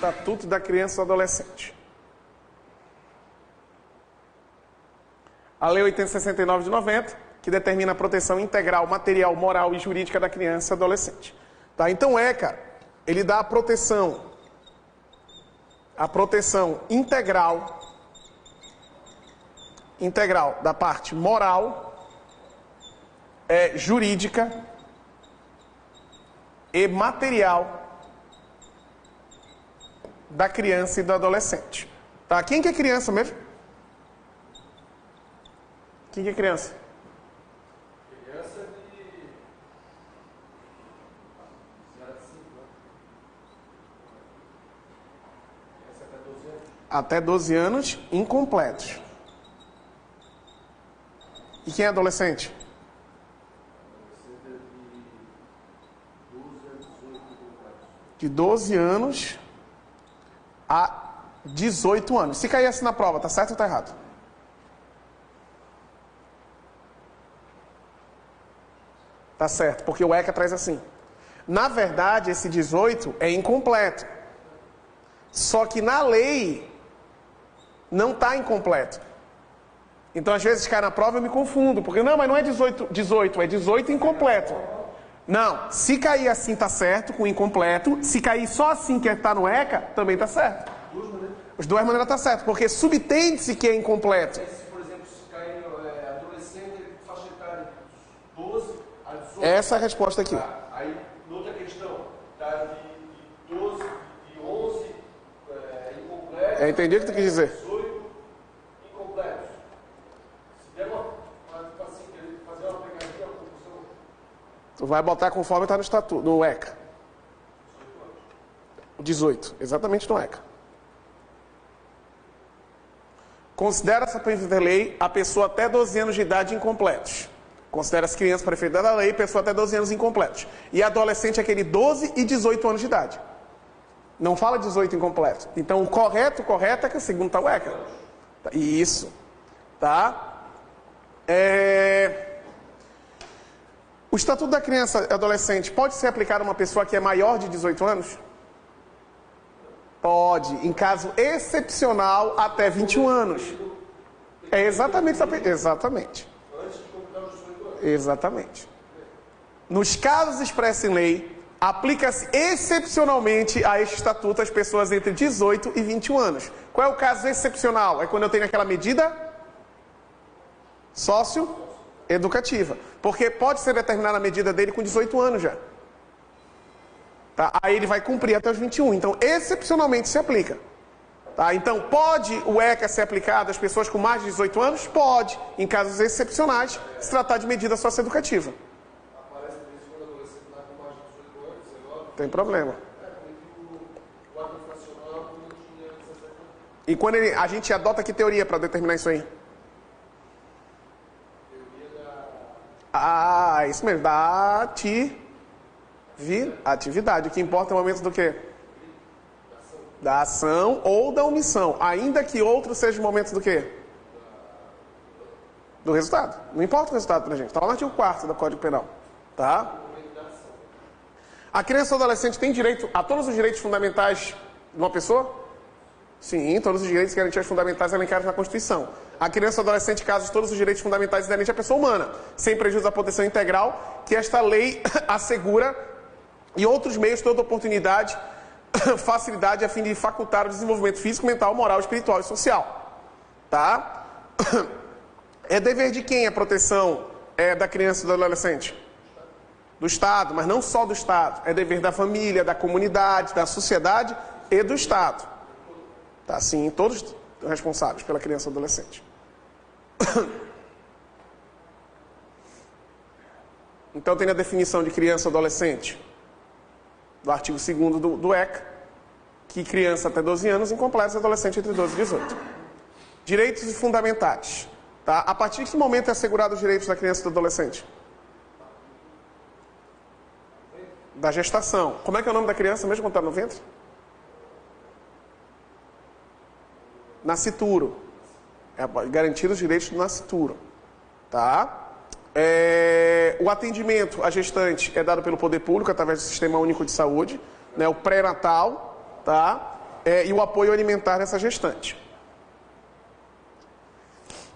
Estatuto da Criança e do Adolescente. A Lei 8069 de 90, que determina a proteção integral, material, moral e jurídica da criança e do adolescente. Tá? Então, ECA, ele dá a proteção integral da parte moral, jurídica e material da criança e do adolescente. Tá? Quem que é criança mesmo? Quem que é criança? Criança de 0 a 5 anos. Criança até 12 anos. Até 12 anos, incompletos. E quem é adolescente? De 12 anos a 18 anos. Se cair assim na prova, tá certo ou tá errado? Tá certo, porque o ECA traz assim. Na verdade, esse 18 é incompleto. Só que na lei não está incompleto. Então, às vezes, cai na prova e eu me confundo. Porque, não, mas não é 18, é 18 incompleto. Não, se cair assim tá certo, com incompleto. Se cair só assim que está no ECA, também tá certo. As duas maneiras tá certo, porque subtende-se que é incompleto. Por exemplo, se cair adolescente, faixa etária 12 a 18. Essa é a resposta aqui. Aí, outra questão, tá de 12, de 11, incompleto. Entendi o que tu quis dizer. 18, incompletos. Se der uma, fazer uma pegadinha, uma confusão. Tu vai botar conforme está no estatuto, no ECA. 18, exatamente no ECA. Considera-se a previsão da lei a pessoa até 12 anos de idade incompletos. Considera-se criança para efeito da lei, pessoa até 12 anos incompletos. E adolescente é aquele 12 e 18 anos de idade. Não fala 18 incompleto. Então o correto é que o segundo está o ECA. Isso. Tá? O Estatuto da Criança e Adolescente pode ser aplicado a uma pessoa que é maior de 18 anos? Pode, em caso excepcional, até 21 anos. É exatamente. Exatamente. Exatamente. Nos casos expressos em lei, aplica-se excepcionalmente a este estatuto às pessoas entre 18 e 21 anos. Qual é o caso excepcional? É quando eu tenho aquela medida socioeducativa. Porque pode ser determinada a medida dele com 18 anos já. Tá? Aí ele vai cumprir até os 21. Então, excepcionalmente se aplica. Tá? Então, pode o ECA ser aplicado às pessoas com mais de 18 anos? Pode. Em casos excepcionais, se tratar de medida socioeducativa. Aparece por isso quando o adolescente está com mais de 18 anos, 19. Tem problema. O ato infracional quando tinha 17 anos. E quando a gente adota que teoria para determinar isso aí? Isso mesmo. Da atividade. O que importa é o momento do quê? Da ação ou da omissão. Ainda que outros sejam momentos do quê? Do resultado. Não importa o resultado pra gente. Está lá no artigo 4º do Código Penal. Tá? A criança ou adolescente tem direito a todos os direitos fundamentais de uma pessoa? Sim, todos os direitos e garantias fundamentais elencados na Constituição. A criança ou adolescente, caso todos os direitos fundamentais inerentes à pessoa humana, sem prejuízo da proteção integral que esta lei assegura e outros meios, toda oportunidade, facilidade a fim de facultar o desenvolvimento físico, mental, moral, espiritual e social. Tá? É dever de quem a proteção da criança e do adolescente? Do Estado, mas não só do Estado. É dever da família, da comunidade, da sociedade e do Estado. Tá? Sim, todos responsáveis pela criança e adolescente. Então tem a definição de criança e adolescente do artigo 2º do ECA, que criança até 12 anos, incompletos, adolescente entre 12 e 18. Direitos e fundamentais. Tá? A partir de que momento é assegurado os direitos da criança e do adolescente? Da gestação. Como é que é o nome da criança mesmo quando está no ventre? Nascituro. É garantido os direitos do nascituro. Tá? O atendimento à gestante é dado pelo poder público através do Sistema Único de Saúde, né? O pré-natal, tá? e o apoio alimentar dessa gestante.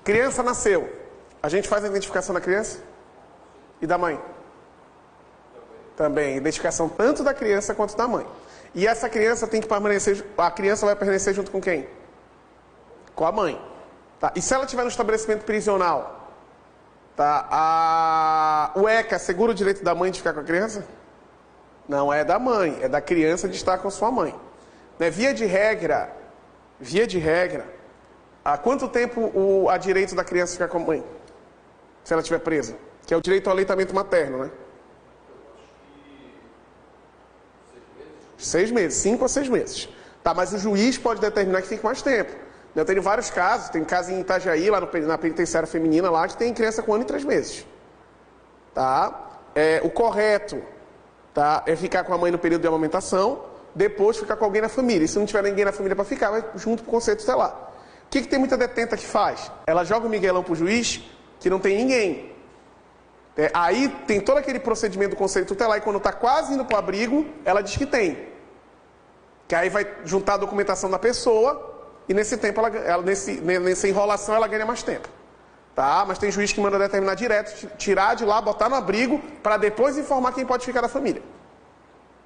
Criança nasceu. A gente faz a identificação da criança e da mãe? Também. Identificação tanto da criança quanto da mãe. E essa criança tem que permanecer... A criança vai permanecer junto com quem? Com a mãe. Tá? E se ela estiver no estabelecimento prisional, tá? O ECA assegura o direito da mãe de ficar com a criança? Não é da mãe, é da criança de estar com sua mãe. Né? Via de regra, há quanto tempo há direito da criança ficar com a mãe? Se ela estiver presa? Que é o direito ao aleitamento materno, né? 6 meses, 5 a 6 meses. Tá, mas o juiz pode determinar que fique mais tempo. Eu tenho vários casos, tem caso em Itajaí, lá na penitenciária feminina, lá, que tem criança com 1 ano e 3 meses. Tá? O correto, tá, é ficar com a mãe no período de amamentação, depois ficar com alguém na família. E se não tiver ninguém na família para ficar, vai junto com o conselho tutelar. O que tem muita detenta que faz? Ela joga o miguelão pro juiz, que não tem ninguém. Aí tem todo aquele procedimento do conselho tutelar, e quando está quase indo para o abrigo, ela diz que tem. Que aí vai juntar a documentação da pessoa, e nesse tempo, nessa enrolação, ela ganha mais tempo. Tá? Mas tem juiz que manda determinar direto, tirar de lá, botar no abrigo, para depois informar quem pode ficar da família.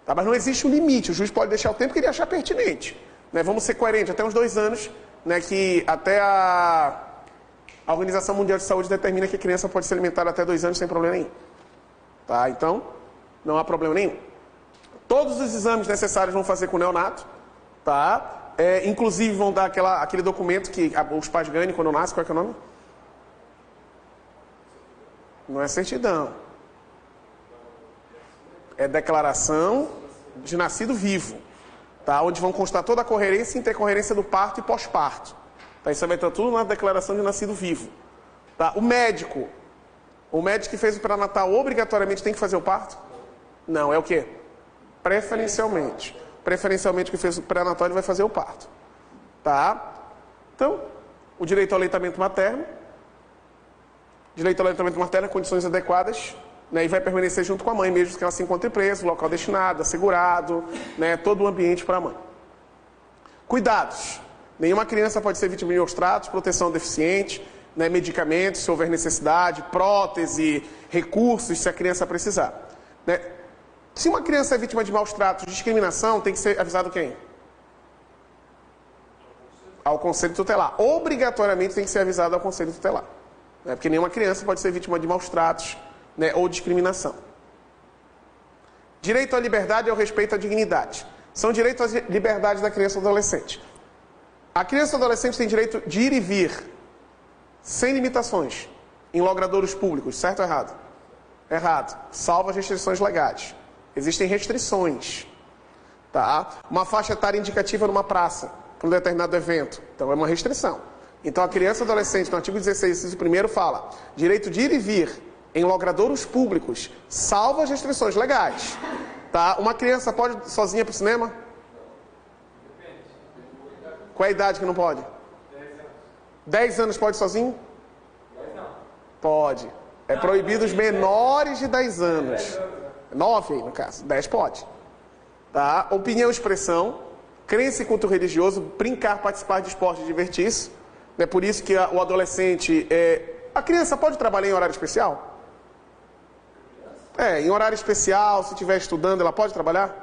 Tá? Mas não existe um limite, o juiz pode deixar o tempo que ele achar pertinente. Né? Vamos ser coerentes, até uns 2 anos, né, que até a Organização Mundial de Saúde determina que a criança pode ser alimentada até 2 anos sem problema nenhum. Tá? Então, não há problema nenhum. Todos os exames necessários vão fazer com o neonato. Tá? Inclusive vão dar aquele documento que os pais ganham quando nascem. Qual é que é o nome? Não é certidão. É declaração de nascido vivo. Tá? Onde vão constar toda a coerência e intercorrência do parto e pós-parto. Tá? Isso vai estar tudo na declaração de nascido vivo. Tá? O médico que fez o pré-natal obrigatoriamente tem que fazer o parto? Não, é o quê? Preferencialmente. Preferencialmente o que fez o pré-natal ele vai fazer o parto. Tá? Então, o direito ao aleitamento materno. Direito ao aleitamento materno, condições adequadas, né, e vai permanecer junto com a mãe, mesmo que ela se encontre presa, o local destinado, assegurado, né, todo o ambiente para a mãe. Cuidados. Nenhuma criança pode ser vítima de maus tratos, proteção ao deficiente, né, medicamentos, se houver necessidade, prótese, recursos, se a criança precisar. Né? Se uma criança é vítima de maus tratos, discriminação, tem que ser avisado quem? Ao Conselho Tutelar. Obrigatoriamente tem que ser avisado ao Conselho Tutelar. Né? Porque nenhuma criança pode ser vítima de maus tratos, né, ou discriminação. Direito à liberdade e ao respeito à dignidade. São direitos às liberdades da criança e do adolescente. A criança e o adolescente tem direito de ir e vir, sem limitações, em logradouros públicos, certo ou errado? Errado. Salvo as restrições legais. Existem restrições. Tá? Uma faixa etária indicativa numa praça, para um determinado evento. Então é uma restrição. Então a criança e o adolescente, no artigo 16, inciso 1º, fala direito de ir e vir em logradouros públicos, salvo as restrições legais. Tá? Uma criança pode ir sozinha para o cinema? Qual é a idade que não pode? 10 anos pode ir sozinho? Pode. É proibido os menores de 10 anos. 9 aí, no caso. 10 pode. Tá? Opinião e expressão. Crença e culto religioso. Brincar, participar de esporte e divertir-se. É por isso que o adolescente... A criança pode trabalhar em horário especial? Em horário especial, se estiver estudando, ela pode trabalhar?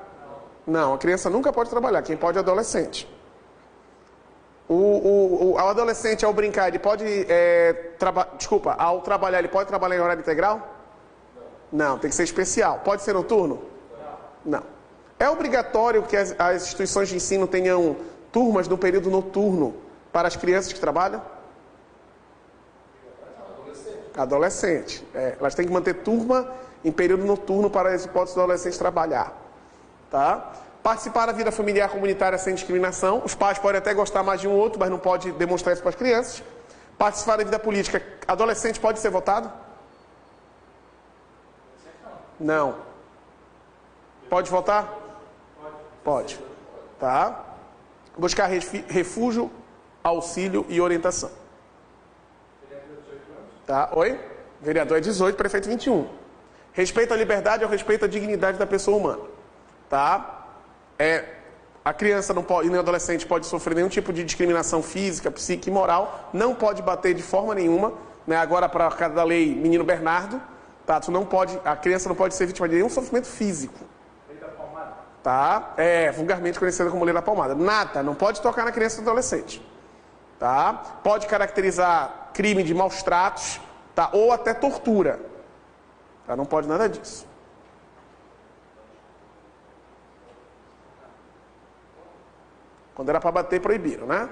Não, a criança nunca pode trabalhar. Quem pode é o adolescente. O adolescente, ao brincar, ele pode... ao trabalhar, ele pode trabalhar em horário integral? Não, tem que ser especial. Pode ser noturno? Não. É obrigatório que as instituições de ensino tenham turmas no período noturno para as crianças que trabalham? Adolescente. Elas têm que manter turma em período noturno para as hipóteses do adolescente trabalhar. Tá? Participar da vida familiar comunitária sem discriminação. Os pais podem até gostar mais de um outro, mas não pode demonstrar isso para as crianças. Participar da vida política. Adolescente pode ser votado? Não. Pode votar? Pode. Tá? Buscar refúgio, auxílio e orientação. Tá? Oi? Vereador é 18, prefeito 21. Respeito à liberdade e ao respeito à dignidade da pessoa humana. Tá? A criança não pode, e nem o adolescente pode sofrer nenhum tipo de discriminação física, psíquica e moral, não pode bater de forma nenhuma, né? Agora, para cada da lei Menino Bernardo, tá? A criança não pode ser vítima de nenhum sofrimento físico. Lei da palmada. Tá? Vulgarmente conhecida como lei da palmada. Nada, não pode tocar na criança e no adolescente. Tá? Pode caracterizar crime de maus tratos, tá? Ou até tortura. Tá? Não pode nada disso. Quando era para bater, proibiram, né?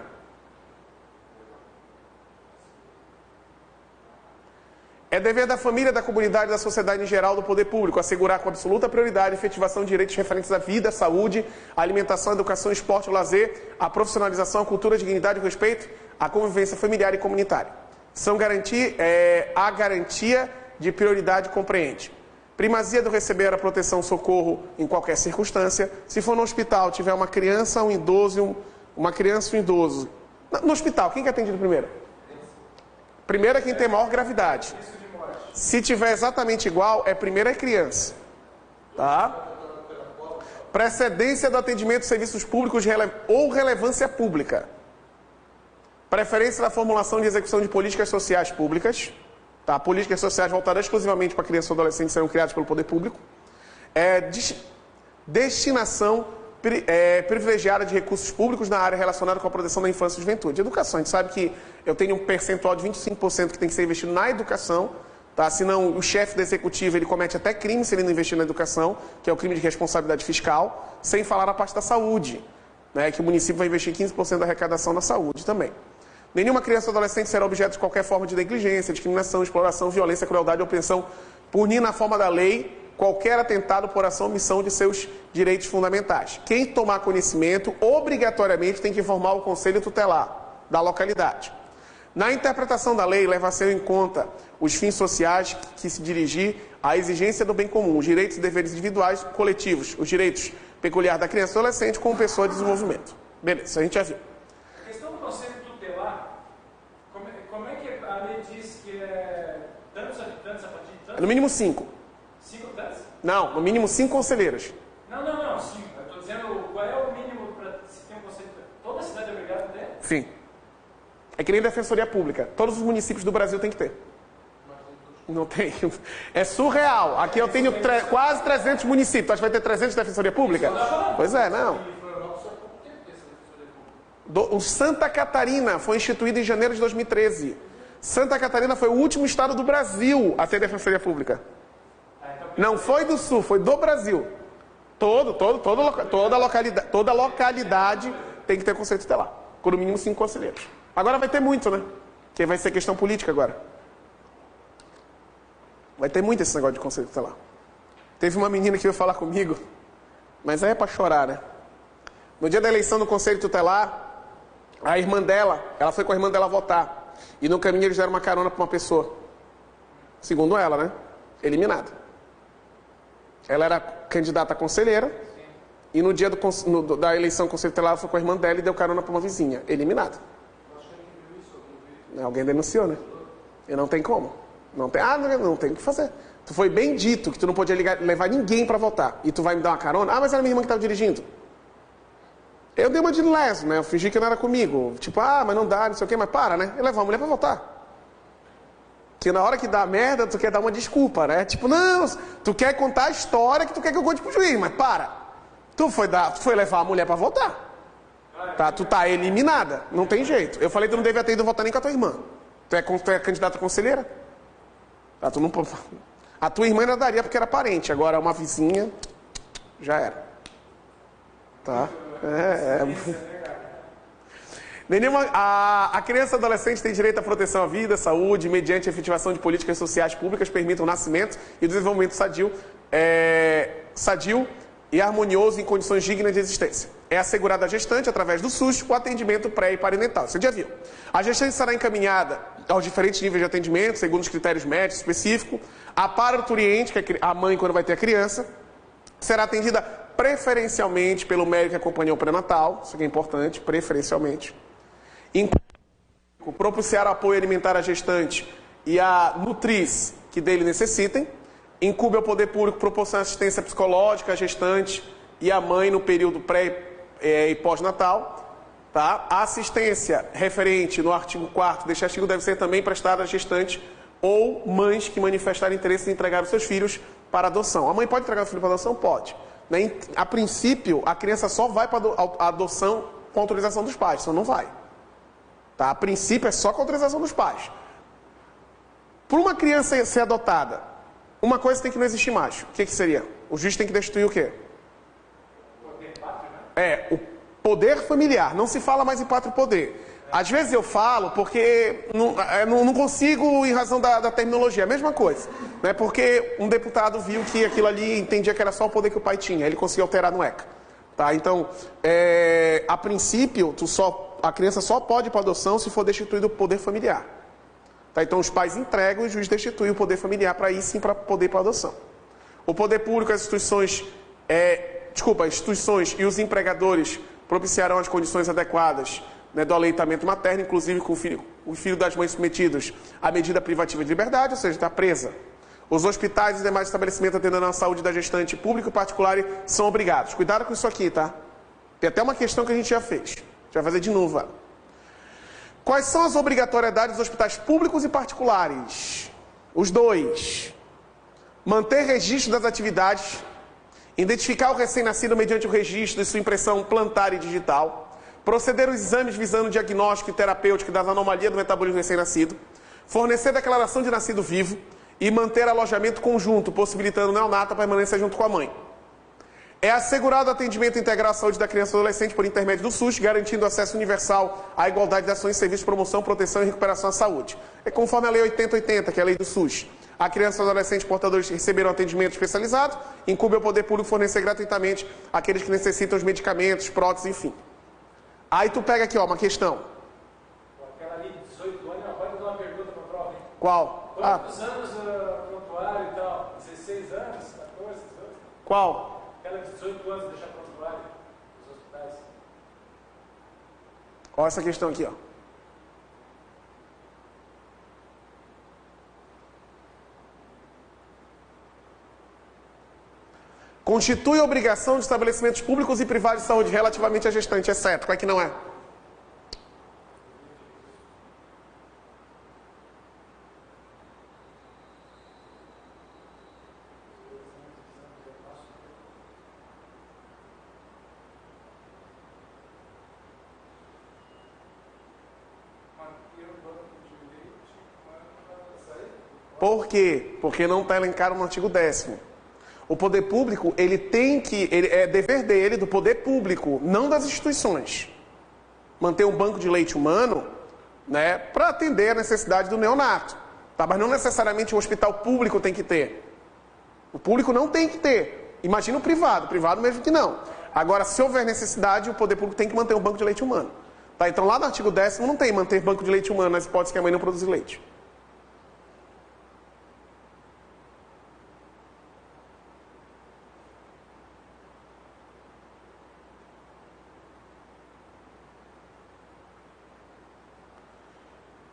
É dever da família, da comunidade, da sociedade em geral, do poder público, assegurar com absoluta prioridade a efetivação de direitos referentes à vida, à saúde, à alimentação, à educação, ao esporte, ao lazer, à profissionalização, à cultura, à dignidade, ao respeito, à convivência familiar e comunitária. A garantia de prioridade compreende primazia do receber a proteção, socorro em qualquer circunstância. Se for no hospital, tiver uma criança, um idoso, uma criança e um idoso. No hospital, quem que é atendido primeiro? Primeiro é quem tem maior gravidade. Se tiver exatamente igual, primeiro é criança. Tá? Precedência do atendimento de serviços públicos ou relevância pública. Preferência da formulação de execução de políticas sociais públicas. Tá? Políticas sociais voltadas exclusivamente para crianças e adolescentes serão criadas pelo poder público. Destinação privilegiada de recursos públicos na área relacionada com a proteção da infância e juventude. Educação, a gente sabe que eu tenho um percentual de 25% que tem que ser investido na educação, tá? Senão o chefe do executivo ele comete até crime se ele não investir na educação, que é o crime de responsabilidade fiscal, sem falar na parte da saúde, né? Que o município vai investir 15% da arrecadação na saúde também. Nenhuma criança ou adolescente será objeto de qualquer forma de negligência, discriminação, exploração, violência, crueldade ou opressão, punir na forma da lei qualquer atentado por ação ou omissão de seus direitos fundamentais. Quem tomar conhecimento, obrigatoriamente, tem que informar o Conselho Tutelar da localidade. Na interpretação da lei, leva-se em conta os fins sociais que se dirigir à exigência do bem comum, os direitos e deveres individuais coletivos, os direitos peculiares da criança e adolescente como pessoa de desenvolvimento. Beleza, a gente já viu. A questão do Conselho Tutelar, como é que a lei diz que é tantos habitantes a partir de tantos? No mínimo 5. 5 habitantes? Não, no mínimo 5 conselheiros. Não, 5. Eu estou dizendo qual é o mínimo para se ter um conselho tutelar. Toda cidade é obrigada a ter? Sim. É que nem defensoria pública. Todos os municípios do Brasil têm que ter. Não tem. É surreal. Aqui eu tenho quase 300 municípios. Acho que vai ter 300 de defensoria pública? Pois é, não. O Santa Catarina foi instituído em janeiro de 2013. Santa Catarina foi o último estado do Brasil a ter defensoria pública. Não foi do Sul, foi do Brasil. Toda localidade tem que ter conselho tutelar. Com no mínimo 5 conselheiros. Agora vai ter muito, né? Que vai ser questão política agora. Vai ter muito esse negócio de conselho tutelar. Teve uma menina que veio falar comigo, mas aí é pra chorar, né? No dia da eleição do conselho tutelar, a irmã dela, ela foi com a irmã dela votar. E no caminho eles deram uma carona pra uma pessoa. Segundo ela, né? Eliminada. Ela era candidata a conselheira. E no dia da eleição do conselho tutelar, ela foi com a irmã dela e deu carona pra uma vizinha. Eliminada. Alguém denunciou, né? E não tem como. Não tem o que fazer. Tu foi bem dito que tu não podia levar ninguém para votar. E tu vai me dar uma carona? Ah, mas era minha irmã que estava dirigindo. Eu dei uma de leso, né? Eu fingi que não era comigo. Tipo, mas não dá, não sei o quê. Mas para, né? Eu levo uma mulher para votar. Que na hora que dá merda, tu quer dar uma desculpa, né? Tipo, não, tu quer contar a história que tu quer que eu conte pro juiz. Mas para. Tu foi levar a mulher para votar. Tá, tu tá eliminada, não tem jeito. Eu falei que tu não devia ter ido votar nem com a tua irmã. Tu é candidata a conselheira? Tá, tu não... A tua irmã ainda daria porque era parente, agora uma vizinha, já era. Tá? A criança e adolescente tem direito à proteção à vida, saúde, mediante a efetivação de políticas sociais públicas que permitam o nascimento e o desenvolvimento sadio e harmonioso em condições dignas de existência. É assegurada à gestante, através do SUS, o atendimento pré e perinatal. Você já viu. A gestante será encaminhada aos diferentes níveis de atendimento, segundo os critérios médicos específicos. A parturiente, que é a mãe quando vai ter a criança, será atendida preferencialmente pelo médico que acompanhou o pré-natal, isso aqui é importante, preferencialmente. Propiciar apoio alimentar à gestante e à nutriz que dele necessitem. Incube ao poder público proporcionar assistência psicológica à gestante e à mãe no período e pós-natal. Tá? A assistência referente no artigo 4º deste artigo deve ser também prestada a gestantes ou mães que manifestarem interesse em entregar os seus filhos para adoção. A mãe pode entregar o filho para adoção? Pode. Né? A princípio, a criança só vai para a adoção com autorização dos pais, senão não vai. Tá? A princípio é só com autorização dos pais. Por uma criança ser adotada, uma coisa tem que não existir mais. O que seria? O juiz tem que destituir o quê? O poder familiar. Não se fala mais em pátrio poder. Às vezes eu falo porque não consigo em razão da terminologia. A mesma coisa. Né? Porque um deputado viu que aquilo ali entendia que era só o poder que o pai tinha. Ele conseguiu alterar no ECA. Tá? Então, a princípio, a criança só pode ir para adoção se for destituído o poder familiar. Tá? Então, os pais entregam e o juiz destitui o poder familiar para ir sim para poder ir para adoção. O poder público, as instituições e os empregadores propiciarão as condições adequadas, né, do aleitamento materno, inclusive com o filho das mães submetidos à medida privativa de liberdade, ou seja, está presa. Os hospitais e demais estabelecimentos atendendo à saúde da gestante, público e particular, são obrigados. Cuidado com isso aqui, tá? Tem até uma questão que a gente já fez. A gente vai fazer de novo. Quais são as obrigatoriedades dos hospitais públicos e particulares? Os dois. Manter registro das atividades, identificar o recém-nascido mediante o registro de sua impressão plantar e digital, proceder aos exames visando o diagnóstico e terapêutico das anomalias do metabolismo do recém-nascido, fornecer declaração de nascido vivo e manter alojamento conjunto, possibilitando o neonato a permanência junto com a mãe. É assegurado o atendimento integral à saúde da criança e adolescente por intermédio do SUS, garantindo acesso universal à igualdade de ações e serviços de promoção, proteção e recuperação à saúde. É conforme a Lei 8080, que é a lei do SUS. A criança e o adolescente portadores receberão atendimento especializado, incumbe ao poder público fornecer gratuitamente aqueles que necessitam os medicamentos, próteses, enfim. Aí tu pega aqui, ó, uma questão. Aquela ali de 18 anos, pode fazer uma pergunta para a prova, hein? Qual? Quantos anos prontuário e tal? 16 anos? 14 anos? Qual? Aquela de 18 anos deixar prontuário nos hospitais. Olha essa questão aqui, ó. Constitui obrigação de estabelecimentos públicos e privados de saúde relativamente à gestante, exceto. Qual é que não é? Por quê? Porque não está elencado no artigo 10º. O poder público, é dever dele, do poder público, não das instituições, manter um banco de leite humano, né, para atender a necessidade do neonato. Tá? Mas não necessariamente o hospital público tem que ter. O público não tem que ter. Imagina o privado mesmo que não. Agora, se houver necessidade, o poder público tem que manter um banco de leite humano. Tá? Então, lá no artigo 10º não tem manter banco de leite humano nas hipóteses que a mãe não produz leite.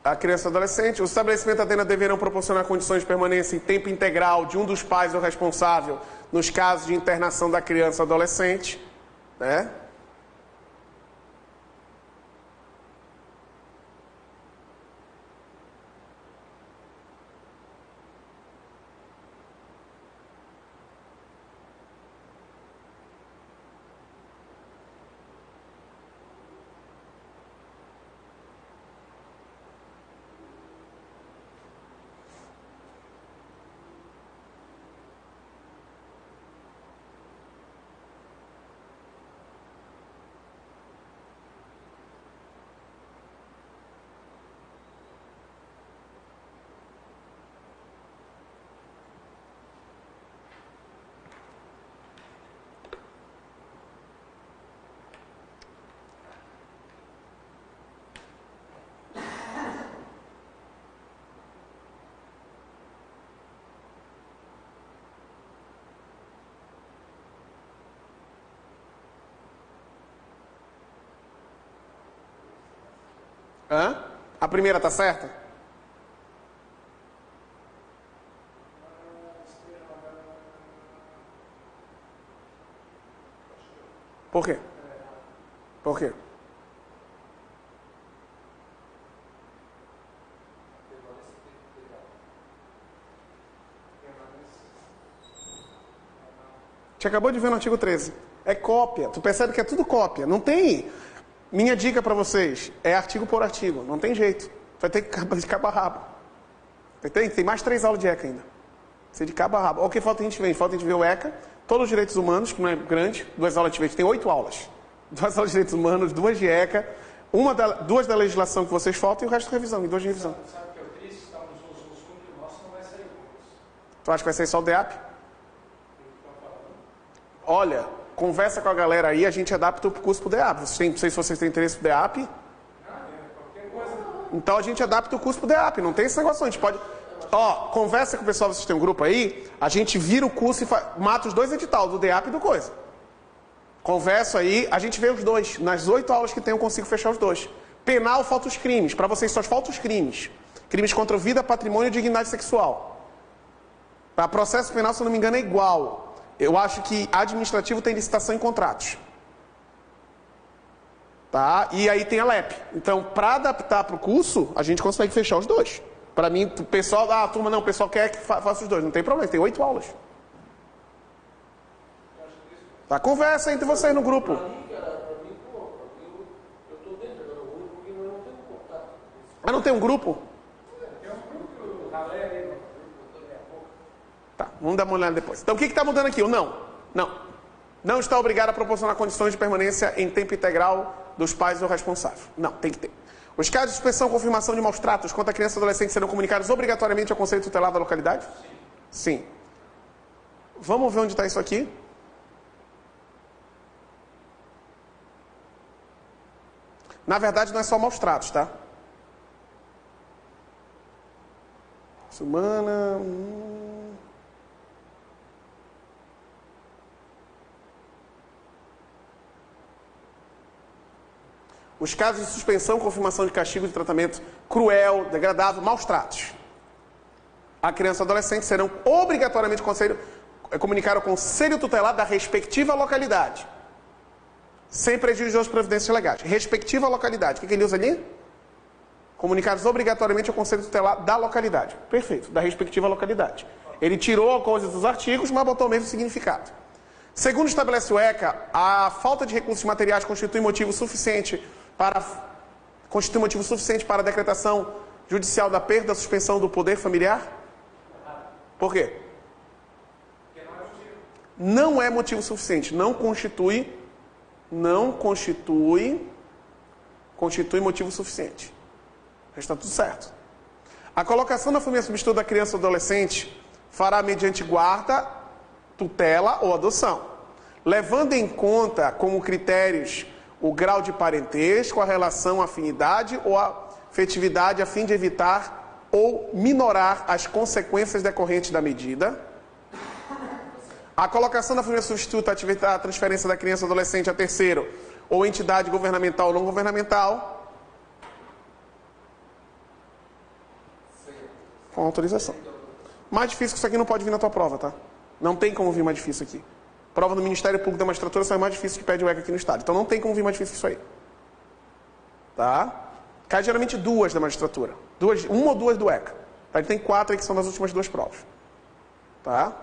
A criança e adolescente, os estabelecimentos atendentes deverão proporcionar condições de permanência em tempo integral de um dos pais ou responsável nos casos de internação da criança ou adolescente, né? Hã? A primeira tá certa? Por quê? Por quê? A gente acabou de ver no artigo 13. É cópia. Tu percebe que é tudo cópia. Não tem... Minha dica para vocês é artigo por artigo. Não tem jeito. Vai ter que de cabo a rabo. Tem mais 3 aulas de ECA ainda. Ser de cabo a rabo. Olha o que falta a gente ver. Falta a gente ver o ECA, todos os direitos humanos, que não é grande, 2 aulas de direito. Tem 8 aulas. 2 aulas de direitos humanos, 2 de ECA, 2 da legislação que vocês faltam e o resto de revisão, e 2 de revisão. Sabe o que é o triste? Estamos nos cumpre o nosso, não vai sair o curso. Tu acha que vai sair só o DEAP? Olha, conversa com a galera aí, a gente adapta o curso pro DEAP. Não sei se vocês têm interesse no DEAP. Então a gente adapta o curso pro DEAP, não tem esse negócio, a gente pode... Ó, conversa com o pessoal, vocês têm um grupo aí, a gente vira o curso e mata os 2 editais, do DEAP e do coisa. Conversa aí, a gente vê os 2. Nas 8 aulas que tem eu consigo fechar os 2. Penal, falta os crimes. Para vocês só faltam os crimes. Crimes contra a vida, patrimônio e dignidade sexual. Para processo penal, se eu não me engano, é igual. Eu acho que administrativo tem licitação em contratos. Tá? E aí tem a LEP. Então, para adaptar para o curso, a gente consegue fechar os 2. Para mim, o pessoal, a turma não, o pessoal quer que faça os 2. Não tem problema, tem 8 aulas. Tá? Conversa entre vocês no grupo. Ah, não tem um grupo? Tá, vamos dar uma olhada depois. Então, o que está mudando aqui? O não. Não está obrigado a proporcionar condições de permanência em tempo integral dos pais ou responsável. Não, tem que ter. Os casos de suspensão ou confirmação de maus tratos contra crianças e adolescentes serão comunicados obrigatoriamente ao Conselho Tutelar da localidade? Sim. Vamos ver onde está isso aqui? Na verdade, não é só maus tratos, tá? Humana... Os casos de suspensão, confirmação de castigo de tratamento cruel, degradável, maus tratos. A criança e adolescente serão obrigatoriamente comunicar ao Conselho Tutelar da respectiva localidade. Sem prejuízo das providências legais. Respectiva localidade. O que ele usa ali? Comunicados obrigatoriamente ao Conselho Tutelar da localidade. Perfeito, da respectiva localidade. Ele tirou a coisa dos artigos, mas botou o mesmo significado. Segundo estabelece o ECA, a falta de recursos materiais constitui motivo suficiente para a decretação judicial da perda da suspensão do poder familiar? Por quê? Não é motivo suficiente. Não constitui motivo suficiente. Está tudo certo. A colocação na família substituta da criança ou adolescente fará mediante guarda, tutela ou adoção, levando em conta como critérios o grau de parentesco, a relação, a afinidade ou a afetividade, a fim de evitar ou minorar as consequências decorrentes da medida. A colocação na família substituta a transferência da criança ou adolescente a terceiro ou entidade governamental ou não governamental, com autorização. Mais difícil que isso aqui não pode vir na tua prova, tá? Não tem como vir mais difícil aqui. Prova do Ministério Público da Magistratura são as mais difíceis que pede o ECA aqui no Estado. Então não tem como vir mais difícil que isso aí. Tá? Cai geralmente 2 da magistratura. 1 ou 2 do ECA. Tá? Ele tem 4 aí que são das últimas 2 provas. Tá?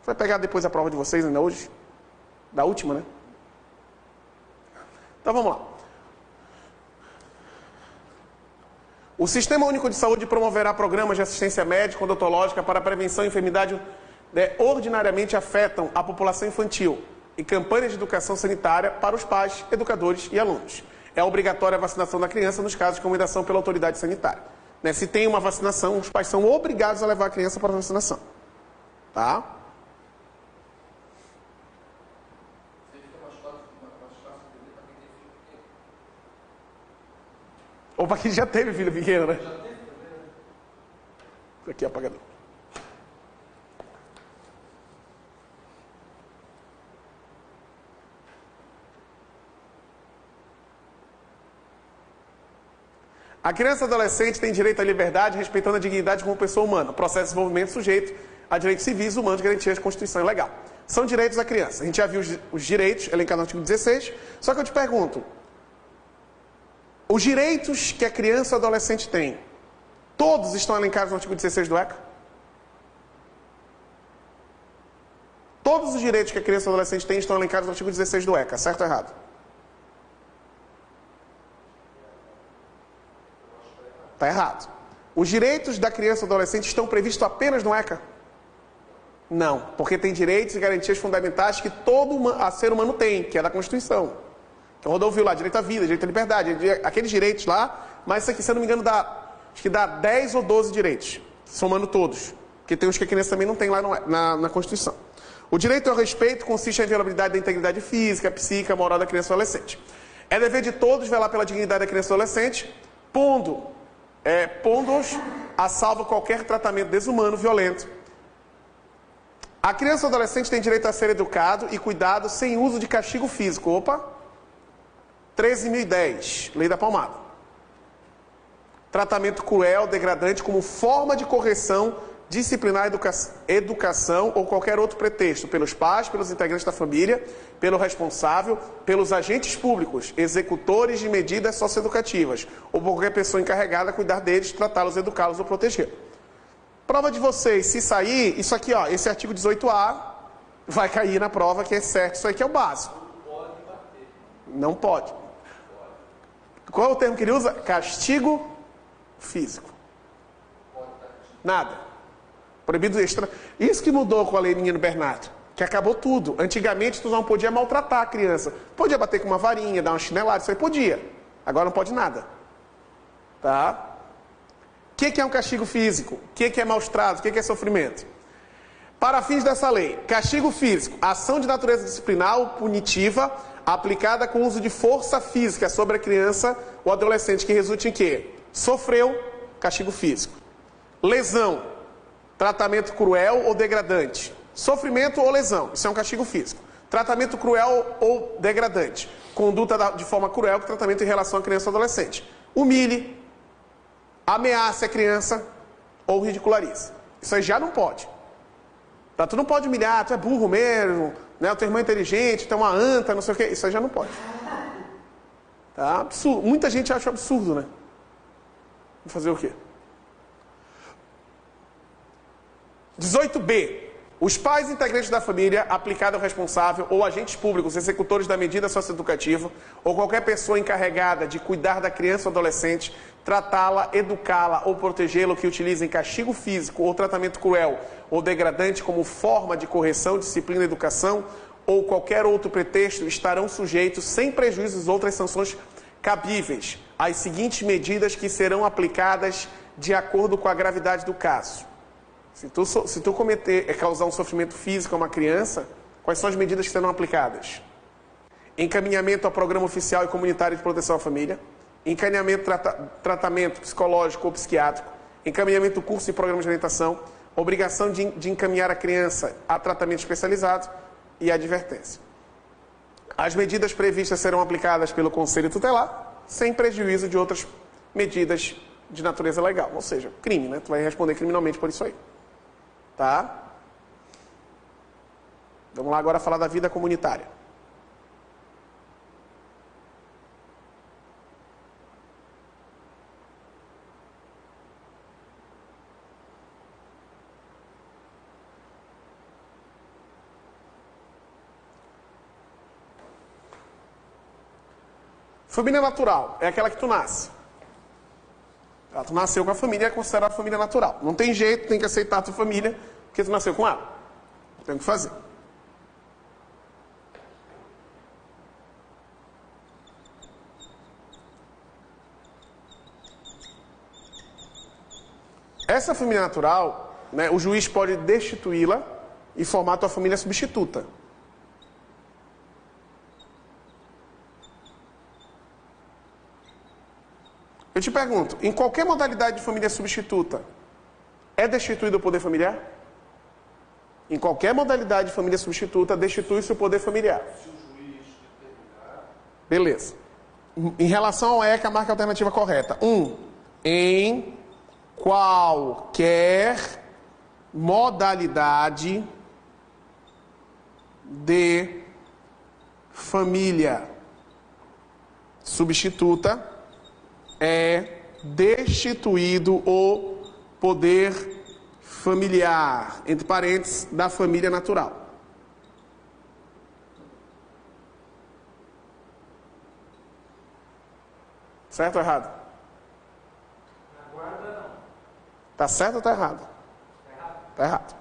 Você vai pegar depois a prova de vocês ainda hoje? Da última, né? Então vamos lá. O Sistema Único de Saúde promoverá programas de assistência médica odontológica para a prevenção de enfermidades ordinariamente afetam a população infantil e campanhas de educação sanitária para os pais, educadores e alunos. É obrigatória a vacinação da criança nos casos de recomendação pela autoridade sanitária. Né? Se tem uma vacinação, os pais são obrigados a levar a criança para a vacinação. Tá? Ou para quem já teve filho pequeno, né? Isso aqui é apagador. A criança e adolescente tem direito à liberdade, respeitando a dignidade como pessoa humana. O processo de desenvolvimento sujeito a direitos civis, humanos, garantias da Constituição e legal. são direitos da criança. A gente já viu os direitos elencados no artigo 16, só que eu te pergunto, os direitos que a criança ou adolescente tem, todos estão elencados no artigo 16 do ECA? Todos os direitos que a criança ou adolescente tem estão elencados no artigo 16 do ECA, certo ou errado? Está errado. Os direitos da criança ou adolescente estão previstos apenas no ECA? Não, porque tem direitos e garantias fundamentais que todo ser humano tem, que é da Constituição. Então, o Rodolfo viu lá, direito à vida, direito à liberdade, aqueles direitos lá, mas isso aqui, se eu não me engano, acho que dá 10 ou 12 direitos, somando todos, porque tem uns que a criança também não tem lá na Constituição. O direito ao respeito consiste na inviolabilidade da integridade física, psíquica, moral da criança ou adolescente. É dever de todos velar pela dignidade da criança ou adolescente, pondo-os a salvo qualquer tratamento desumano, violento. A criança ou adolescente tem direito a ser educado e cuidado sem uso de castigo físico. Opa! 13.010, Lei da Palmada. Tratamento cruel, degradante, como forma de correção, disciplinar, educação ou qualquer outro pretexto, pelos pais, pelos integrantes da família, pelo responsável, pelos agentes públicos, executores de medidas socioeducativas, ou por qualquer pessoa encarregada a cuidar deles, tratá-los, educá-los ou protegê-los. Prova de vocês, se sair, isso aqui, ó, esse artigo 18A vai cair na prova, que é certo, isso aqui é o básico. Não pode. Qual é o termo que ele usa? Castigo físico. Nada. Proibido extra. Isso que mudou com a lei Menino Bernardo, que acabou tudo. Antigamente tu não podia maltratar a criança. Podia bater com uma varinha, dar uma chinelada, isso aí podia. Agora não pode nada. Tá? O que é um castigo físico? O que é maus tratos? O que é sofrimento? Para fins dessa lei, castigo físico, ação de natureza disciplinar ou punitiva aplicada com uso de força física sobre a criança ou adolescente que resulte em quê? Sofreu, castigo físico. Lesão, tratamento cruel ou degradante. Sofrimento ou lesão, isso é um castigo físico. Tratamento cruel ou degradante. Conduta de forma cruel, tratamento em relação à criança ou adolescente. Humilhe, ameace a criança ou ridicularize. Isso aí já não pode. Tá? Tu não pode humilhar, tu é burro mesmo, né? O teu irmão é inteligente, tu é uma anta, não sei o quê. Isso aí já não pode. Tá? Absurdo. Muita gente acha absurdo, né? Vou fazer o quê? 18b. Os pais integrantes da família, aplicado ao responsável, ou agentes públicos, executores da medida socioeducativa, ou qualquer pessoa encarregada de cuidar da criança ou adolescente, tratá-la, educá-la ou protegê-la que utilizem castigo físico ou tratamento cruel ou degradante como forma de correção, disciplina, educação, ou qualquer outro pretexto, estarão sujeitos, sem prejuízo às outras sanções cabíveis, às seguintes medidas que serão aplicadas de acordo com a gravidade do caso. Se tu causar um sofrimento físico a uma criança, quais são as medidas que serão aplicadas? Encaminhamento ao programa oficial e comunitário de proteção à família, encaminhamento tratamento psicológico ou psiquiátrico, encaminhamento do curso e programa de orientação, obrigação de encaminhar a criança a tratamento especializado e advertência. As medidas previstas serão aplicadas pelo Conselho Tutelar, sem prejuízo de outras medidas de natureza legal, ou seja, crime, né? Tu vai responder criminalmente por isso aí. Tá? Vamos lá agora falar da vida comunitária. Família natural é aquela que tu nasce. Tu nasceu com a família, é considerada família natural. Não tem jeito, tem que aceitar a tua família, porque tu nasceu com ela. Tem o que fazer. Essa família natural, né, o juiz pode destituí-la e formar a tua família substituta. Eu te pergunto, em qualquer modalidade de família substituta, é destituído o poder familiar? Em qualquer modalidade de família substituta, destitui-se o poder familiar. Beleza. Em relação ao ECA, marca a alternativa correta. Em qualquer modalidade de família substituta é destituído o poder familiar, entre parênteses, da família natural. Certo ou errado? Na guarda, não. Tá certo ou tá errado? Tá errado. Tá errado.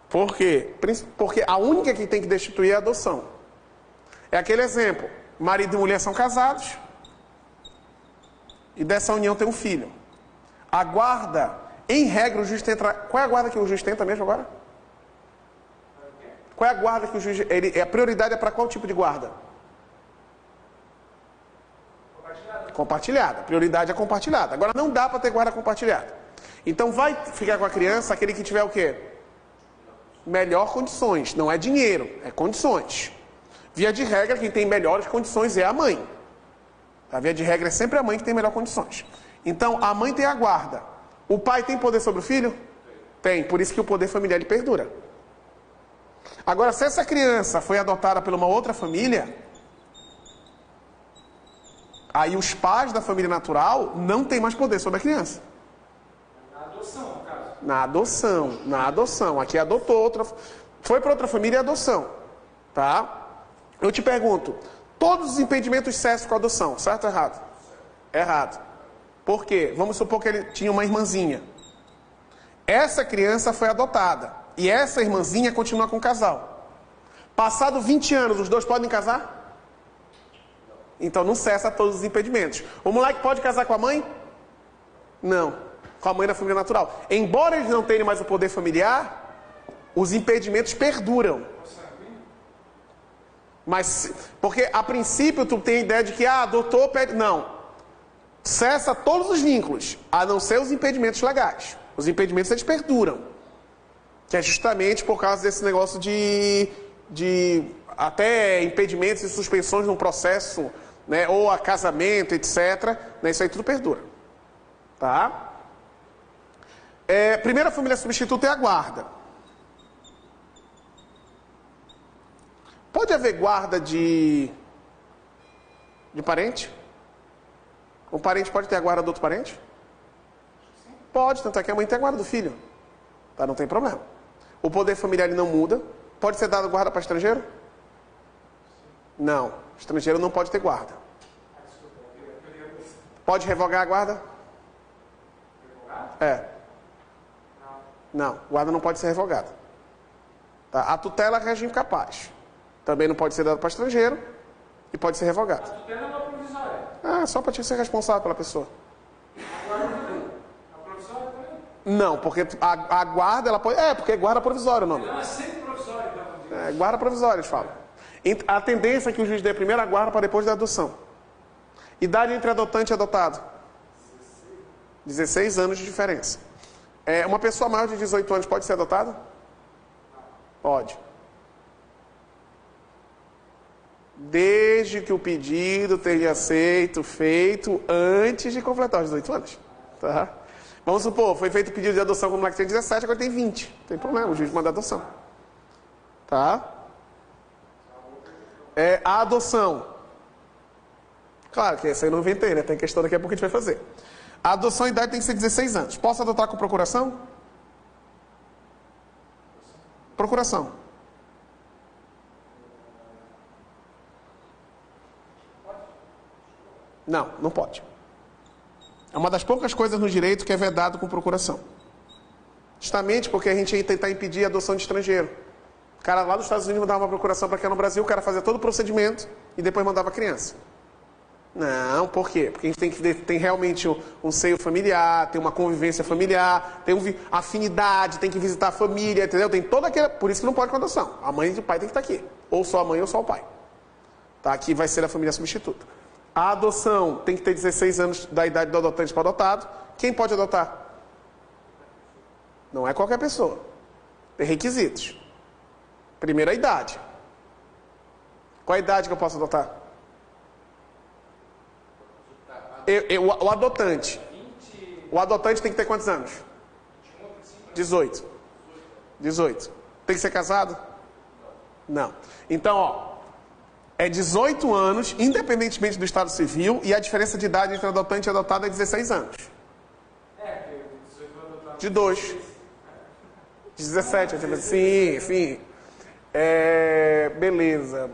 Por quê? Porque a única que tem que destituir é a adoção. É aquele exemplo. Marido e mulher são casados. E dessa união tem um filho. A guarda, em regra, o juiz tenta... Qual é a guarda que o juiz tenta mesmo agora? Qual é a guarda que o juiz... A prioridade é para qual tipo de guarda? Compartilhada. Prioridade é compartilhada. Agora não dá para ter guarda compartilhada. Então vai ficar com a criança aquele que tiver o quê? Melhor condições. Não é dinheiro, é condições. Via de regra, quem tem melhores condições é a mãe. A via de regra é sempre a mãe que tem melhores condições. Então a mãe tem a guarda. O pai tem poder sobre o filho? Tem. Por isso que o poder familiar ele perdura. Agora, se essa criança foi adotada por uma outra família, aí os pais da família natural não têm mais poder sobre a criança. Na adoção, no caso. Na adoção. Aqui adotou outra, foi para outra família e adoção. Tá? Eu te pergunto, todos os impedimentos cessam com a adoção, certo ou errado? Errado. Por quê? Vamos supor que ele tinha uma irmãzinha. Essa criança foi adotada e essa irmãzinha continua com o casal. Passado 20 anos, os dois podem casar? Então não cessa todos os impedimentos. O moleque pode casar com a mãe? Não. Com a mãe da família natural. Embora eles não tenham mais o poder familiar, os impedimentos perduram. Mas, porque a princípio tu tem a ideia de que, adotou, pede... Não. Cessa todos os vínculos, a não ser os impedimentos legais. Os impedimentos eles perduram. Que é justamente por causa desse negócio de até impedimentos e suspensões num processo, né, ou a casamento, etc. Né, isso aí tudo perdura. Tá? Primeira família substituta é a guarda. Pode haver guarda de parente? Um parente pode ter a guarda do outro parente? Pode, tanto é que a mãe tem a guarda do filho. Tá? Não tem problema. O poder familiar ele não muda. Pode ser dado guarda para estrangeiro? Não. Estrangeiro não pode ter guarda. Pode revogar a guarda? Não. Guarda não pode ser revogada. Tá? A tutela é regime capaz. Também não pode ser dado para estrangeiro e pode ser revogado. A tutela é uma provisória. Só para te ser responsável pela pessoa. A guarda também. A provisória também. Não, porque a guarda, ela pode... porque é guarda provisória o nome. Não, é sempre provisória, então. Guarda provisória, eles falam. A tendência é que o juiz dê primeiro a guarda para depois da adoção. Idade entre adotante e adotado? 16 anos de diferença. Uma pessoa maior de 18 anos pode ser adotada? Pode. Desde que o pedido tenha sido feito antes de completar os 18 anos. Tá? Vamos supor, foi feito o pedido de adoção quando o moleque tem 17, agora tem 20. Não tem problema, o juiz manda a adoção. Tá? A adoção. Claro que essa aí eu não inventei, né? Tem questão daqui a pouco que a gente vai fazer. A adoção, a idade tem que ser 16 anos. Posso adotar com procuração? Procuração. Não, não pode. É uma das poucas coisas no direito que é vedado com procuração. Justamente porque a gente ia tentar impedir a adoção de estrangeiro. O cara lá dos Estados Unidos mandava uma procuração para cá no Brasil, o cara fazia todo o procedimento e depois mandava a criança. Não, por quê? Porque a gente tem realmente um seio familiar, tem uma convivência familiar, tem uma afinidade, tem que visitar a família, entendeu? Tem toda aquela... Por isso que não pode com a adoção. A mãe e o pai tem que estar aqui. Ou só a mãe ou só o pai. Tá? Aqui vai ser a família substituta. A adoção tem que ter 16 anos da idade do adotante para adotado. Quem pode adotar? Não é qualquer pessoa. Tem requisitos. Primeiro, a idade. Qual a idade que eu posso adotar? O adotante. O adotante tem que ter quantos anos? 18. 18. Tem que ser casado? Não. Então, ó, é 18 anos, independentemente do estado civil, e a diferença de idade entre adotante e adotado é 16 anos. Porque 18 anos adotado. De 2. 17, sim. Beleza.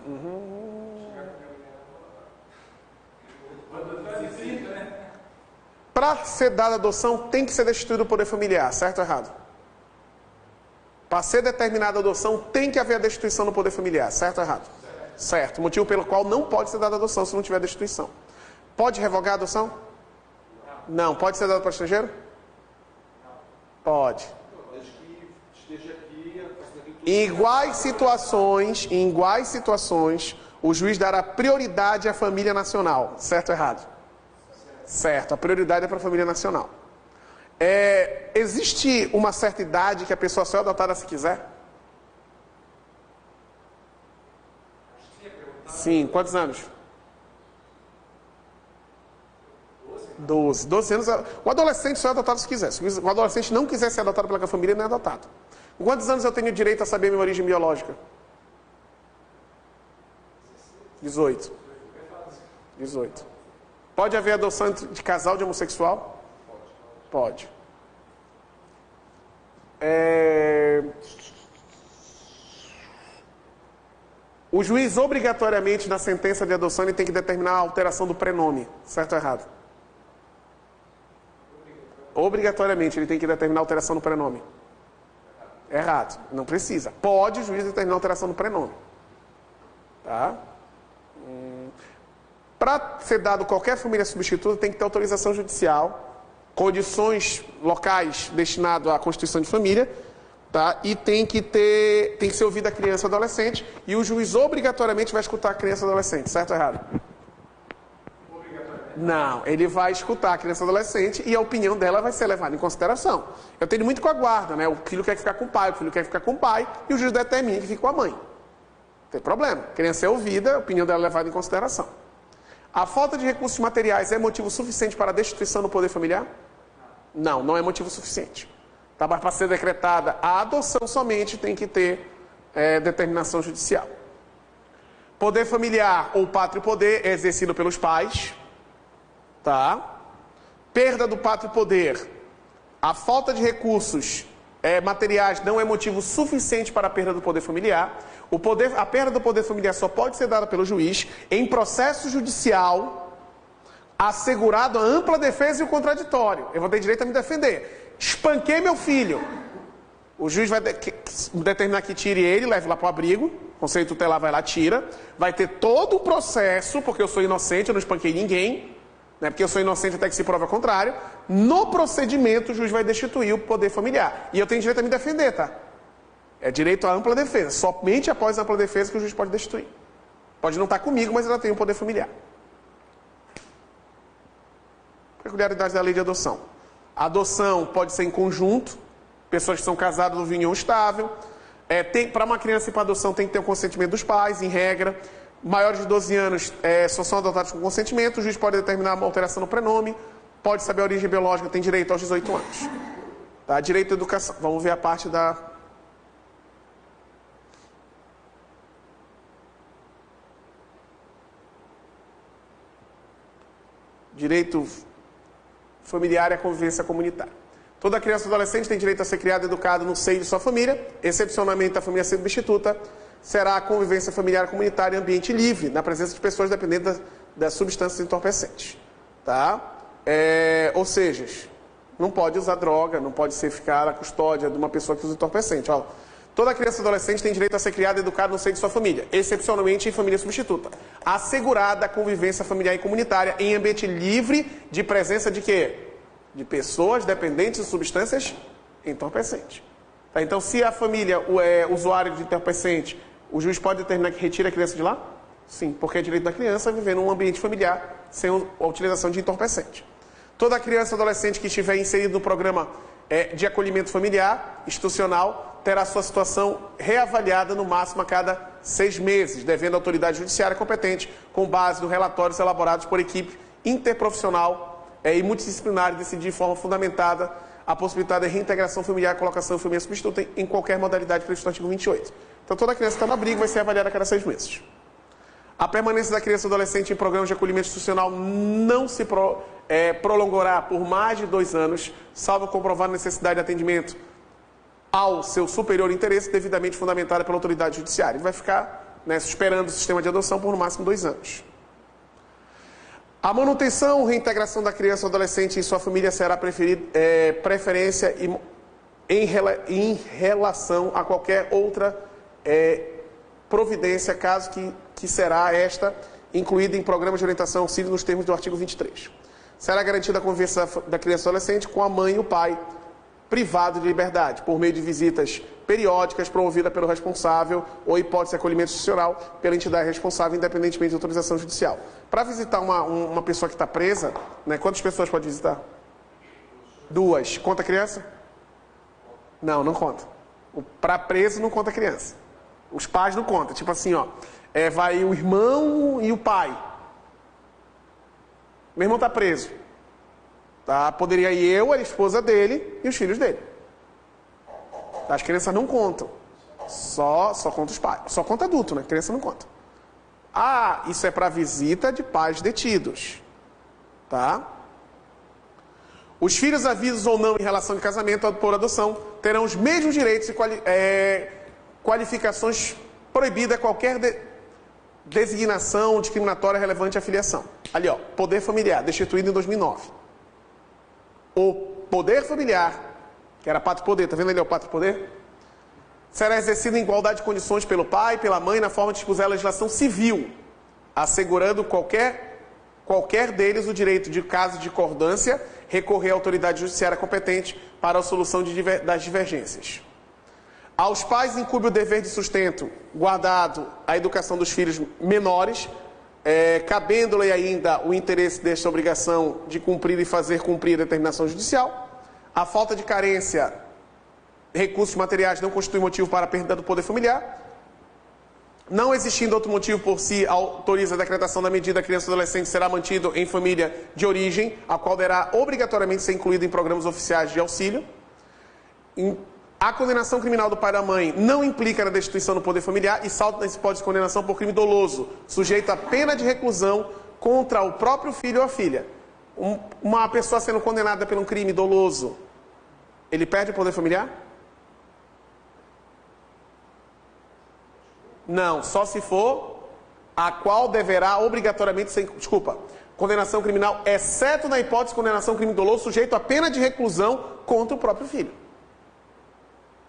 Para ser dada adoção, tem que ser destituído o poder familiar, certo ou errado? Para ser determinada a adoção, tem que haver a destituição do poder familiar, certo ou errado? Certo. Motivo pelo qual não pode ser dada adoção se não tiver destituição. Pode revogar a adoção? Não. Pode ser dado para estrangeiro? Pode. Em iguais situações, o juiz dará prioridade à família nacional. Certo ou errado? Certo. A prioridade é para a família nacional. Existe uma certa idade que a pessoa só é adotada se quiser? Sim. Quantos anos? 12. 12 anos. O adolescente só é adotado se quiser. Se o adolescente não quiser ser adotado pela família, não é adotado. Com quantos anos eu tenho direito a saber a minha origem biológica? 18. 18. Pode haver adoção de casal de homossexual? Pode. O juiz, obrigatoriamente, na sentença de adoção, ele tem que determinar a alteração do prenome. Certo ou errado? Obrigatoriamente, ele tem que determinar a alteração do prenome. Errado. Não precisa. Pode o juiz determinar a alteração do prenome. Tá? Para ser dado qualquer família substituta, tem que ter autorização judicial, condições locais destinadas à constituição de família, tá? E tem que ser ouvida a criança e adolescente, e o juiz obrigatoriamente vai escutar a criança e adolescente, certo ou errado? Não, ele vai escutar a criança e adolescente e a opinião dela vai ser levada em consideração. Eu tenho muito com a guarda, né? O filho quer ficar com o pai, o filho quer ficar com o pai, e o juiz determina que fica com a mãe. Não tem problema. A criança é ouvida, a opinião dela é levada em consideração. A falta de recursos materiais é motivo suficiente para a destituição do poder familiar? Não, não é motivo suficiente. Tá, mas para ser decretada a adoção somente tem que ter determinação judicial. Poder familiar ou pátrio poder é exercido pelos pais. Tá? Perda do pátrio poder. A falta de recursos materiais não é motivo suficiente para a perda do poder familiar. A perda do poder familiar só pode ser dada pelo juiz em processo judicial assegurado a ampla defesa e o contraditório. Eu vou ter direito a me defender. Espanquei meu filho. O juiz vai determinar que tire ele, leve lá para o abrigo. O conselho tutelar vai lá, tira. Vai ter todo o processo, porque eu sou inocente, eu não espanquei ninguém. Né, porque eu sou inocente até que se prove o contrário. No procedimento, o juiz vai destituir o poder familiar. E eu tenho direito a me defender, tá? É direito à ampla defesa. Somente após a ampla defesa que o juiz pode destituir. Pode não estar comigo, mas ela tem o poder familiar. Peculiaridade da lei de adoção. A adoção pode ser em conjunto. Pessoas que são casadas ou em união estável. Para uma criança ir para adoção tem que ter o consentimento dos pais, em regra. Maiores de 12 anos só são adotados com consentimento. O juiz pode determinar uma alteração no prenome. Pode saber a origem biológica, tem direito aos 18 anos. Tá? Direito à educação. Vamos ver a parte da... Direito familiar e a convivência comunitária. Toda criança e adolescente tem direito a ser criada e educada no seio de sua família, excepcionalmente a família substituta. Será a convivência familiar comunitária em ambiente livre, na presença de pessoas dependentes das substâncias entorpecentes. Tá? Ou seja, não pode usar droga, não pode ficar à custódia de uma pessoa que usa entorpecente. Ó, toda criança e adolescente tem direito a ser criada e educada no seio de sua família, excepcionalmente em família substituta. Assegurada a convivência familiar e comunitária em ambiente livre de presença de quê? De pessoas dependentes de substâncias entorpecentes. Tá? Então, se a família é usuário de entorpecente, o juiz pode determinar que retire a criança de lá? Sim, porque é direito da criança viver num ambiente familiar sem a utilização de entorpecente. Toda criança ou adolescente que estiver inserido no programa de acolhimento familiar, institucional, terá sua situação reavaliada no máximo a cada 6 meses, devendo a autoridade judiciária competente, com base nos relatórios elaborados por equipe interprofissional e multidisciplinar, decidir de forma fundamentada a possibilidade de reintegração familiar e colocação em família substituta em qualquer modalidade prevista no artigo 28. Então, toda criança que está no abrigo vai ser avaliada a cada 6 meses. A permanência da criança ou adolescente em programas de acolhimento institucional não se prolongará por mais de 2 anos, salvo comprovar a necessidade de atendimento ao seu superior interesse devidamente fundamentada pela autoridade judiciária. Ele vai ficar, né, esperando o sistema de adoção por no máximo 2 anos. A manutenção ou reintegração da criança ou adolescente em sua família será preferência em relação a qualquer outra providência, caso que será esta incluída em programas de orientação e auxílio nos termos do artigo 23. Será garantida a convivência da criança ou adolescente com a mãe e o pai, privado de liberdade, por meio de visitas periódicas promovidas pelo responsável ou hipótese de acolhimento institucional pela entidade responsável, independentemente de autorização judicial. Para visitar uma pessoa que está presa, né, quantas pessoas pode visitar? 2. Conta a criança? Não, não conta. Para preso não conta a criança. Os pais não contam. Tipo assim, ó, vai o irmão e o pai. Meu irmão está preso. Tá? Poderia ir eu, a esposa dele e os filhos dele. As crianças não contam. Só conta os pais. Só conta adulto, né? Criança não conta. Ah, isso é para visita de pais detidos. Tá? Os filhos havidos ou não em relação de casamento ou por adoção terão os mesmos direitos e qualificações proibida qualquer designação discriminatória relevante à filiação. Ali, ó, poder familiar, destituído em 2009. O poder familiar, que era pátrio poder, tá vendo ali o pátrio poder? Será exercido em igualdade de condições pelo pai e pela mãe na forma de dispuser a legislação civil, assegurando qualquer deles o direito de, caso de discordância, recorrer à autoridade judiciária competente para a solução das divergências. Aos pais incumbe o dever de sustento, guardado a educação dos filhos menores, cabendo-lhe ainda o interesse desta obrigação de cumprir e fazer cumprir a determinação judicial. A falta de carência, recursos materiais não constitui motivo para a perda do poder familiar. Não existindo outro motivo por si, autoriza a decretação da medida, a criança ou adolescente será mantido em família de origem, a qual deverá obrigatoriamente ser incluída em programas oficiais de auxílio. A condenação criminal do pai e da mãe não implica na destituição do poder familiar e salta nesse hipótese de condenação por crime doloso, sujeito a pena de reclusão contra o próprio filho ou a filha. Uma pessoa sendo condenada por um crime doloso, ele perde o poder familiar? Não, só se for a qual deverá obrigatoriamente ser... Desculpa, condenação criminal, exceto na hipótese de condenação crime doloso, sujeito a pena de reclusão contra o próprio filho.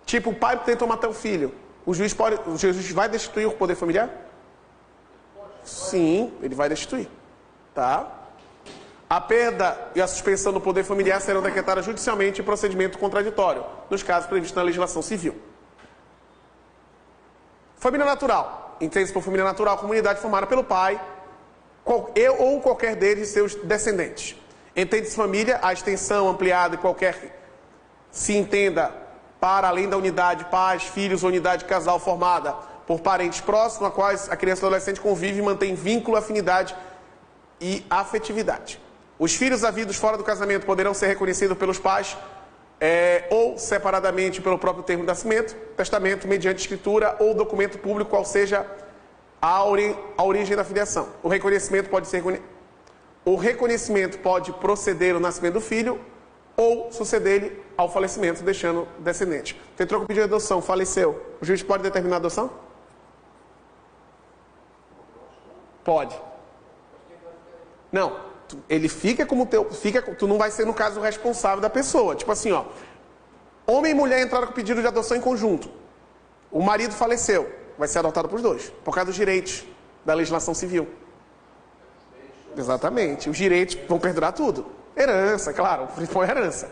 Tipo, o pai tentou matar o filho. O juiz vai destituir o poder familiar? Sim, ele vai destituir. Tá? A perda e a suspensão do poder familiar serão decretadas judicialmente em procedimento contraditório, nos casos previstos na legislação civil. Família natural. Entende-se por família natural, comunidade formada pelo pai ou qualquer deles e seus descendentes. Entende-se família, a extensão ampliada e qualquer se entenda para além da unidade pais, filhos ou unidade casal formada por parentes próximos, a quais a criança ou adolescente convive e mantém vínculo, afinidade e afetividade. Os filhos havidos fora do casamento poderão ser reconhecidos pelos pais ou separadamente pelo próprio termo de nascimento, testamento, mediante escritura ou documento público, qual seja a origem da filiação. O reconhecimento pode proceder ao nascimento do filho ou suceder-lhe ao falecimento, deixando descendente. Tentou com pedido de adoção, faleceu. O juiz pode determinar a adoção? Pode. Não, ele fica como teu... tu não vai ser, no caso, o responsável da pessoa. Tipo assim, ó. Homem e mulher entraram com pedido de adoção em conjunto. O marido faleceu. Vai ser adotado por os dois, por causa dos direitos da legislação civil. Exatamente. Os direitos vão perdurar tudo. Herança, claro, foi herança.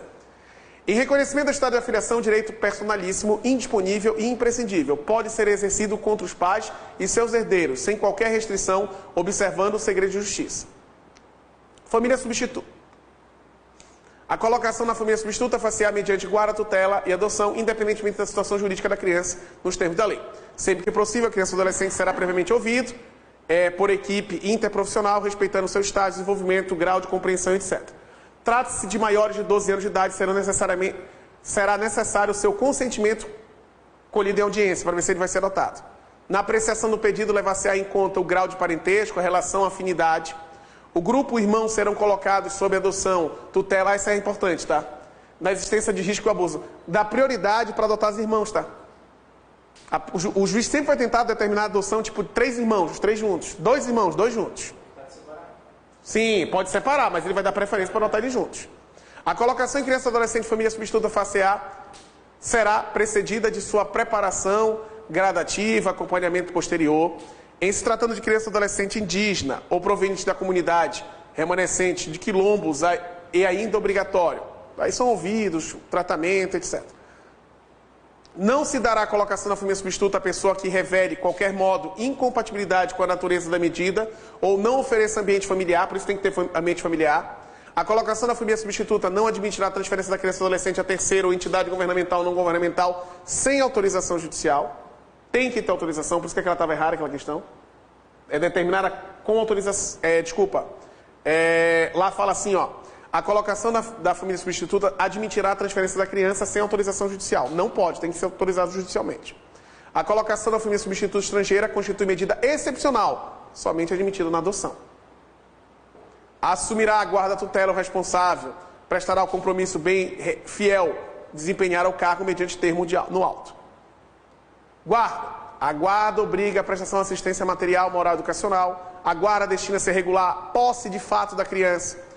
Em reconhecimento do estado de afiliação, direito personalíssimo, indisponível e imprescindível, pode ser exercido contra os pais e seus herdeiros, sem qualquer restrição, observando o segredo de justiça. Família substituta. A colocação na família substituta far-se-á mediante guarda, tutela e adoção, independentemente da situação jurídica da criança, nos termos da lei. Sempre que possível, a criança ou adolescente será previamente ouvido por equipe interprofissional, respeitando seu estágio de desenvolvimento, grau de compreensão, etc. Trata-se de maiores de 12 anos de idade, será necessário o seu consentimento colhido em audiência, para ver se ele vai ser adotado. Na apreciação do pedido, levar-se-á em conta o grau de parentesco, a relação, a afinidade. O grupo irmãos serão colocados sob adoção, tutela, isso é importante, tá? Na existência de risco e abuso. Dá prioridade para adotar os irmãos, tá? O juiz sempre vai tentar determinar a adoção, tipo, 3 irmãos, os 3 juntos. 2 irmãos, 2 juntos. Sim, pode separar, mas ele vai dar preferência para adotar eles juntos. A colocação em criança, adolescente, família substituta face-A será precedida de sua preparação gradativa, acompanhamento posterior. Em se tratando de criança, adolescente indígena ou proveniente da comunidade, remanescente de quilombos e ainda obrigatório. Aí são ouvidos, tratamento, etc. Não se dará a colocação na família substituta a pessoa que revele, de qualquer modo, incompatibilidade com a natureza da medida ou não ofereça ambiente familiar, por isso tem que ter ambiente familiar. A colocação na família substituta não admitirá a transferência da criança ou adolescente a terceiro ou entidade governamental ou não governamental sem autorização judicial. Tem que ter autorização, por isso que ela estava errada, aquela questão. É determinada com autorização... lá fala assim, ó. A colocação da família substituta admitirá a transferência da criança sem autorização judicial. Não pode, tem que ser autorizado judicialmente. A colocação da família substituta estrangeira constitui medida excepcional, somente admitida na adoção. Assumirá a guarda tutela o responsável, prestará o compromisso bem fiel, desempenhar o cargo mediante termo no auto. Guarda. A guarda obriga a prestação de assistência material, moral e educacional. A guarda destina-se a regular posse de fato da criança.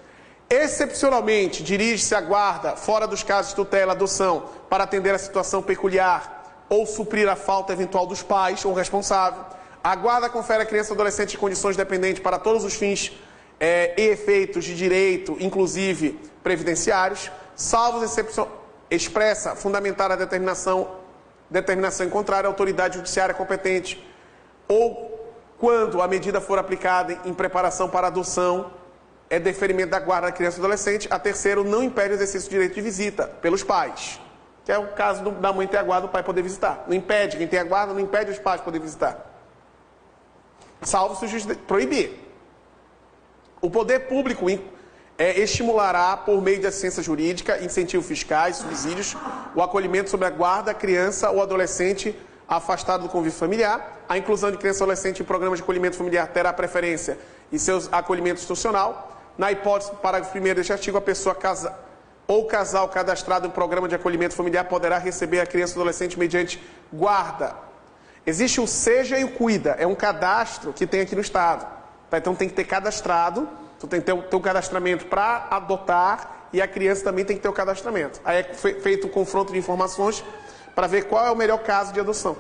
Excepcionalmente, dirige-se a guarda, fora dos casos de tutela, adoção, para atender a situação peculiar ou suprir a falta eventual dos pais ou responsável. A guarda confere à criança ou adolescente em condições dependentes para todos os fins e efeitos de direito, inclusive previdenciários, salvo exceção expressa, fundamentar a determinação em contrário à autoridade judiciária competente, ou quando a medida for aplicada em preparação para adoção, é deferimento da guarda da criança e adolescente. A terceiro, não impede o exercício do direito de visita pelos pais, que é o caso da mãe ter a guarda, do pai poder visitar. Não impede, quem tem a guarda não impede os pais poder visitar. Salvo se o juiz proibir. O poder público estimulará, por meio de assistência jurídica, incentivos fiscais, subsídios, o acolhimento sob a guarda da criança ou adolescente afastado do convívio familiar. A inclusão de criança ou adolescente em programas de acolhimento familiar terá preferência em seus acolhimento institucional. Na hipótese do parágrafo 1º deste artigo, a pessoa ou casal cadastrado em programa de acolhimento familiar poderá receber a criança ou adolescente mediante guarda. Existe o SEJA e o CUIDA, é um cadastro que tem aqui no Estado. Tá? Então tem que ter cadastrado, então tem que ter o cadastramento para adotar e a criança também tem que ter o cadastramento. Aí é feito um confronto de informações para ver qual é o melhor caso de adoção.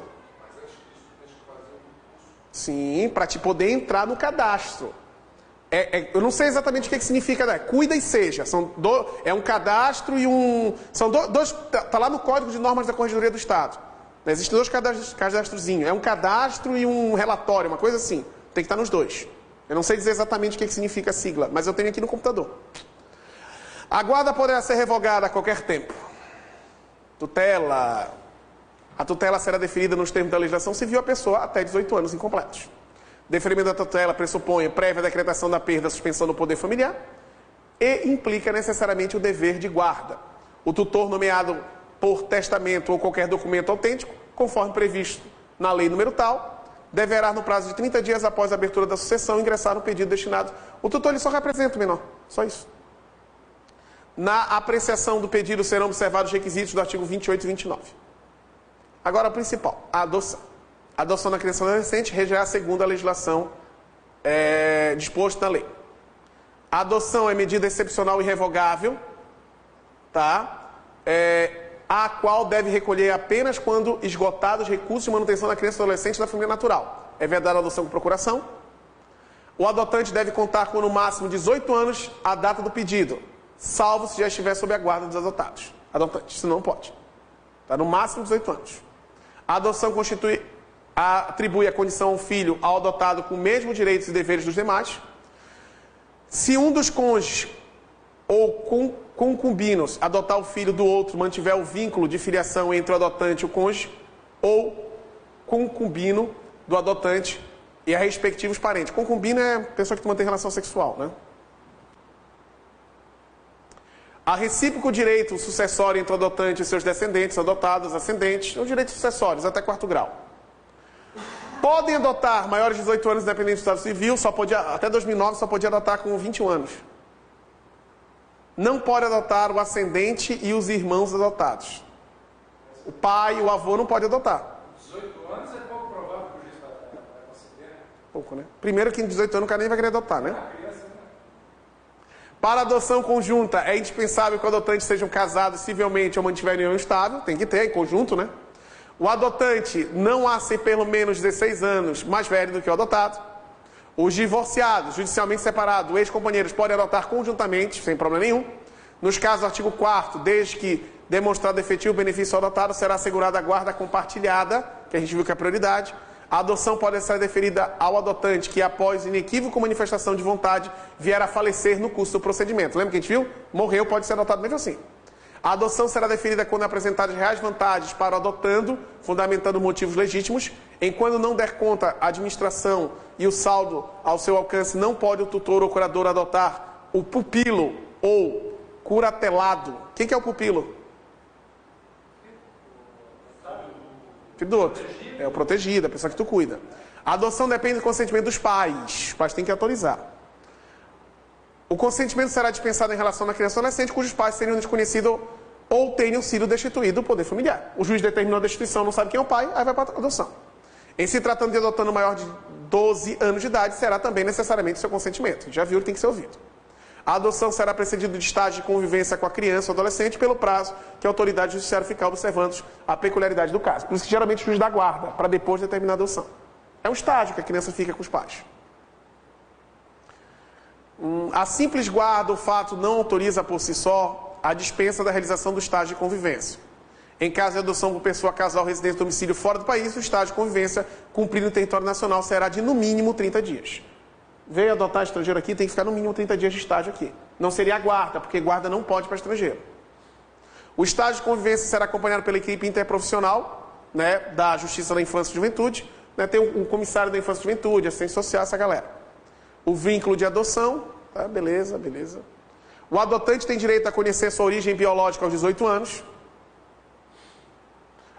Sim, para te poder entrar no cadastro. Eu não sei exatamente o que significa, né? Cuida e seja. É um cadastro e um... São dois... Está lá no Código de Normas da Corregedoria do Estado. Existem 2 cadastrozinhos. É um cadastro e um relatório, uma coisa assim. Tem que estar nos 2. Eu não sei dizer exatamente o que significa a sigla, mas eu tenho aqui no computador. A guarda poderá ser revogada a qualquer tempo. Tutela. A tutela será deferida nos termos da legislação civil à pessoa até 18 anos incompletos. Deferimento da tutela pressupõe prévia decretação da perda, suspensão do poder familiar e implica necessariamente o dever de guarda. O tutor nomeado por testamento ou qualquer documento autêntico, conforme previsto na lei número tal, deverá, no prazo de 30 dias após a abertura da sucessão, ingressar no pedido destinado. O tutor ele só representa o menor, só isso. Na apreciação do pedido serão observados os requisitos do artigo 28 e 29. Agora, o principal, a adoção. A adoção da criança ou adolescente regerá segundo a legislação disposta na lei. A adoção é medida excepcional e irrevogável, tá? A qual deve recolher apenas quando esgotados os recursos de manutenção da criança ou adolescente da família natural. É vedada a adoção com procuração. O adotante deve contar com no máximo 18 anos a data do pedido, salvo se já estiver sob a guarda dos adotantes, senão não pode. Tá? No máximo 18 anos. A adoção atribui a condição ao filho ao adotado com os mesmos direitos e deveres dos demais. Se um dos cônjuges ou concubinos adotar o filho do outro, mantiver o vínculo de filiação entre o adotante e o cônjuge, ou concubino do adotante e a respectivos parentes. Concubino é a pessoa que mantém relação sexual, né? Há recíproco direito sucessório entre o adotante e seus descendentes, adotados, ascendentes, ou direitos sucessórios até 4º grau. Podem adotar maiores de 18 anos, independente do estado civil, até 2009 só podia adotar com 21 anos. Não pode adotar o ascendente e os irmãos adotados. O pai e o avô não pode adotar. 18 anos é pouco provável que o juiz vai conceder. Pouco, né? Primeiro que em 18 anos o cara nem vai querer adotar, né? Para adoção conjunta, é indispensável que o adotante sejam casados civilmente ou mantiverem união estável. Tem que ter, em conjunto, né? O adotante não há ser pelo menos 16 anos mais velho do que o adotado. Os divorciados, judicialmente separados, ex-companheiros podem adotar conjuntamente, sem problema nenhum. Nos casos do artigo 4º, desde que demonstrado efetivo benefício ao adotado, será assegurada a guarda compartilhada, que a gente viu que é a prioridade. A adoção pode ser deferida ao adotante que, após inequívoca manifestação de vontade, vier a falecer no curso do procedimento. Lembra que a gente viu? Morreu, pode ser adotado mesmo assim. A adoção será deferida quando apresentadas reais vantagens para o adotando, fundamentando motivos legítimos. Enquanto não der conta a administração e o saldo ao seu alcance, não pode o tutor ou curador adotar o pupilo ou curatelado. Quem que é o pupilo? Filho do outro. É o protegido, a pessoa que tu cuida. A adoção depende do consentimento dos pais. Os pais têm que autorizar. O consentimento será dispensado em relação à criança ou adolescente cujos pais tenham desconhecido ou tenham sido destituídos do poder familiar. O juiz determinou a destituição, não sabe quem é o pai, aí vai para a adoção. Em se tratando de adotando maior de 12 anos de idade, será também necessariamente seu consentimento. Já viu, ele tem que ser ouvido. A adoção será precedida de estágio de convivência com a criança ou adolescente pelo prazo que a autoridade judiciária ficar observando a peculiaridade do caso. Por isso que geralmente o juiz dá guarda para depois determinar a adoção. É um estágio que a criança fica com os pais. A simples guarda, o fato não autoriza por si só a dispensa da realização do estágio de convivência. Em caso de adoção por pessoa casal residente de domicílio fora do país, o estágio de convivência cumprido no território nacional será de no mínimo 30 dias. Veio adotar estrangeiro aqui, tem que ficar no mínimo 30 dias de estágio aqui. Não seria a guarda, porque guarda não pode para estrangeiro. O estágio de convivência será acompanhado pela equipe interprofissional, né, da Justiça da Infância e Juventude. Né, tem um comissário da Infância e Juventude, assistente social, essa galera. O vínculo de adoção, tá, beleza, beleza. O adotante tem direito a conhecer sua origem biológica aos 18 anos.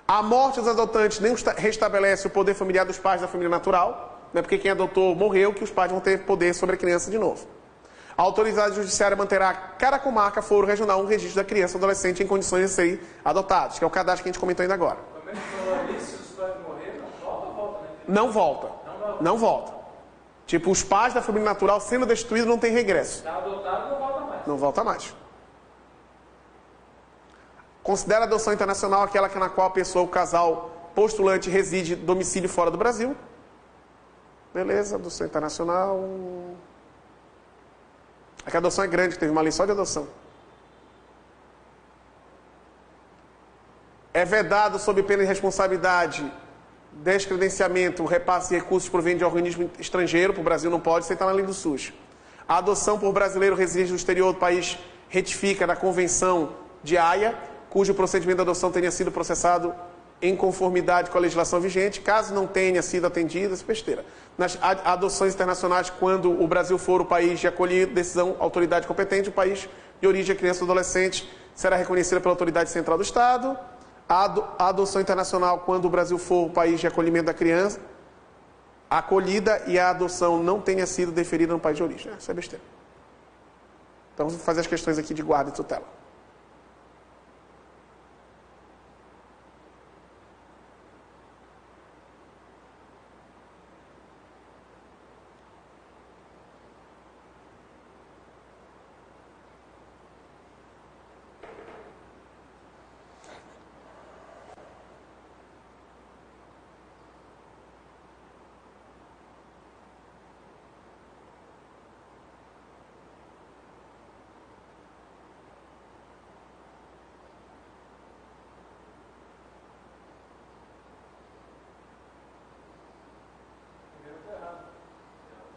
A morte dos adotantes nem restabelece o poder familiar dos pais da família natural. Não é porque quem adotou morreu que os pais vão ter poder sobre a criança de novo. A autoridade judiciária manterá cada comarca, foro regional, um registro da criança ou adolescente em condições de serem adotados, que é o cadastro que a gente comentou ainda agora. Também falou ali, se os pais morrerem, não volta ou volta, né? Não volta. Não volta. Tipo, os pais da família natural sendo destituídos não tem regresso. Está adotado, não volta mais. Não volta mais. Considera a adoção internacional aquela na qual a pessoa, o casal postulante, reside domicílio fora do Brasil. Beleza, adoção internacional. Aqui a adoção é grande, teve uma lei só de adoção. É vedado, sob pena de responsabilidade, descredenciamento, repasse de recursos provenientes de organismo estrangeiro, para o Brasil não pode, isso está na lei do SUS. A adoção por brasileiro residente no exterior do país retifica da Convenção de Haia, cujo procedimento de adoção tenha sido processado em conformidade com a legislação vigente, caso não tenha sido atendida, essa besteira. Nas adoções internacionais, quando o Brasil for o país de acolhida, decisão, autoridade competente, o país de origem da criança ou adolescente será reconhecida pela autoridade central do Estado. A adoção internacional, quando o Brasil for o país de acolhimento da criança, acolhida e a adoção não tenha sido deferida no país de origem. Isso é besteira. Então, vamos fazer as questões aqui de guarda e tutela.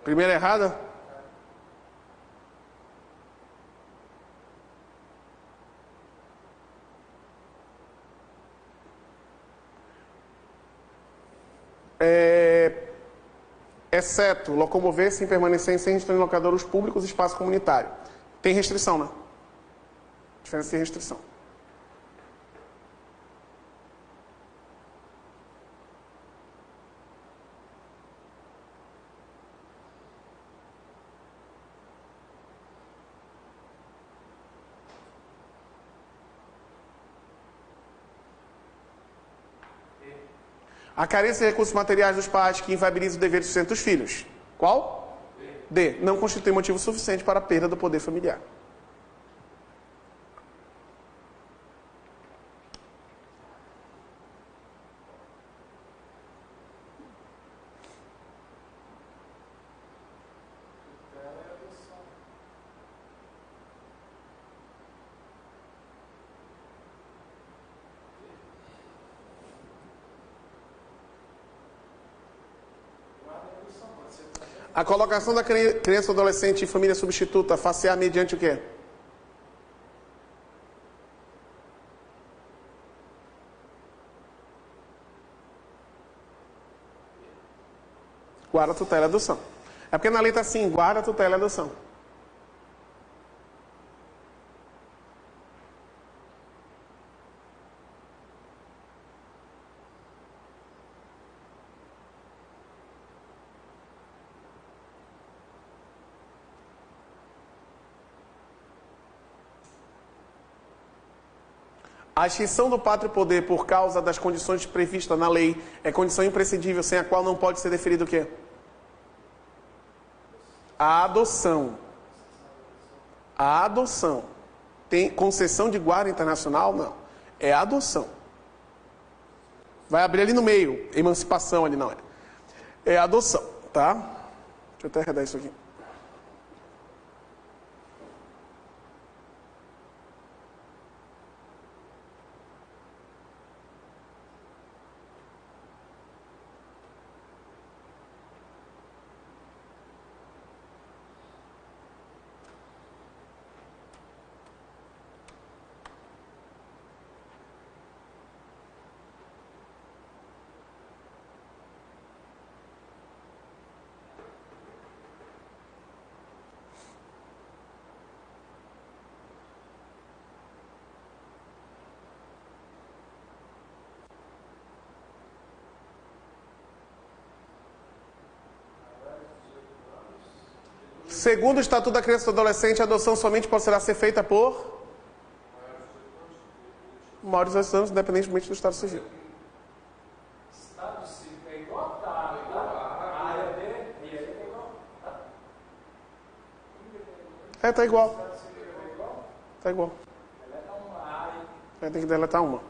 Primeira errada? Exceto locomover-se em permanecer sem restrição em locadouros públicos e espaço comunitário. Tem restrição, né? Diferença de restrição. A carência de recursos materiais dos pais que inviabiliza o dever de sustento dos filhos. Qual? D. Não constitui motivo suficiente para a perda do poder familiar. A colocação da criança ou adolescente em família substituta face-á mediante o quê? Guarda, tutela e adoção. É porque na lei está assim, guarda, tutela e adoção. A extinção do pátrio poder por causa das condições previstas na lei é condição imprescindível, sem a qual não pode ser deferido o quê? A adoção. A adoção. Tem concessão de guarda internacional? Não. É a adoção. Vai abrir ali no meio. Emancipação ali, não é. É a adoção, tá? Deixa eu até arredar isso aqui. Segundo o Estatuto da Criança e do Adolescente, a adoção somente poderá ser feita por maiores de 18 anos, independentemente do Estado civil. Estado civil é igual? Tá. A área B e aí é igual? É, tá igual. Estado civil é igual? Tá igual. Deleta uma área. Tem que deletar uma.